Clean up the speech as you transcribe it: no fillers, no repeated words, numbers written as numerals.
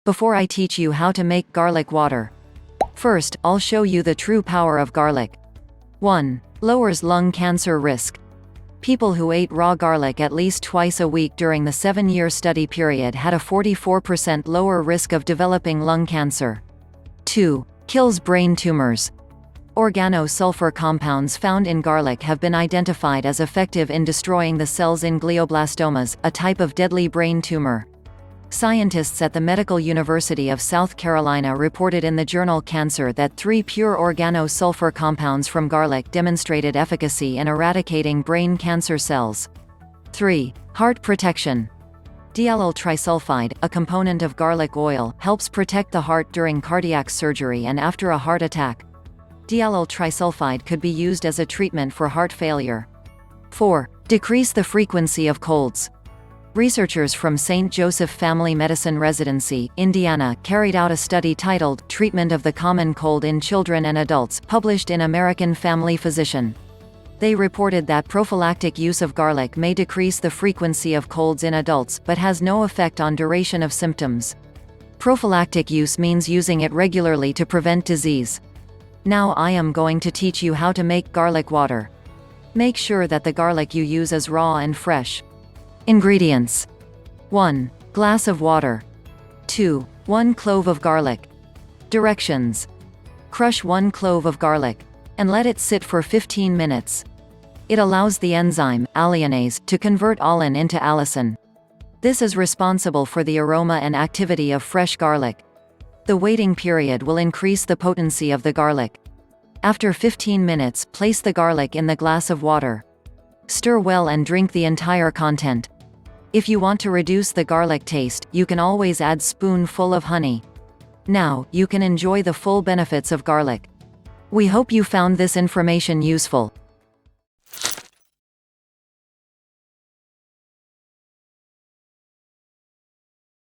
Before I teach you how to make garlic water, first, I'll show you the true power of garlic. 1. Lowers lung cancer risk. People who ate raw garlic at least twice a week during the 7-year study period had a 44% lower risk of developing lung cancer. 2. Kills brain tumors. Organosulfur compounds found in garlic have been identified as effective in destroying the cells in glioblastomas, a type of deadly brain tumor. Scientists at the Medical University of South Carolina reported in the journal Cancer that 3 pure organosulfur compounds from garlic demonstrated efficacy in eradicating brain cancer cells. 3. Heart protection. D-allyl trisulfide, a component of garlic oil, helps protect the heart during cardiac surgery and after a heart attack. D-allyl trisulfide could be used as a treatment for heart failure. 4. Decrease the frequency of colds. Researchers from St. Joseph Family Medicine Residency, Indiana, carried out a study titled Treatment of the Common Cold in Children and Adults, published in American Family Physician. They reported that prophylactic use of garlic may decrease the frequency of colds in adults, but has no effect on duration of symptoms. Prophylactic use means using it regularly to prevent disease. Now I am going to teach you how to make garlic water. Make sure that the garlic you use is raw and fresh. Ingredients. 1 glass of water. 2 1 clove of garlic. Directions. Crush 1 clove of garlic and let it sit for 15 minutes. It allows the enzyme, alliinase, to convert allin into allicin. This is responsible for the aroma and activity of fresh garlic. The waiting period will increase the potency of the garlic. After 15 minutes, place the garlic in the glass of water. Stir well and drink the entire content. If you want to reduce the garlic taste, you can always add spoonful of honey. Now, you can enjoy the full benefits of garlic. We hope you found this information useful.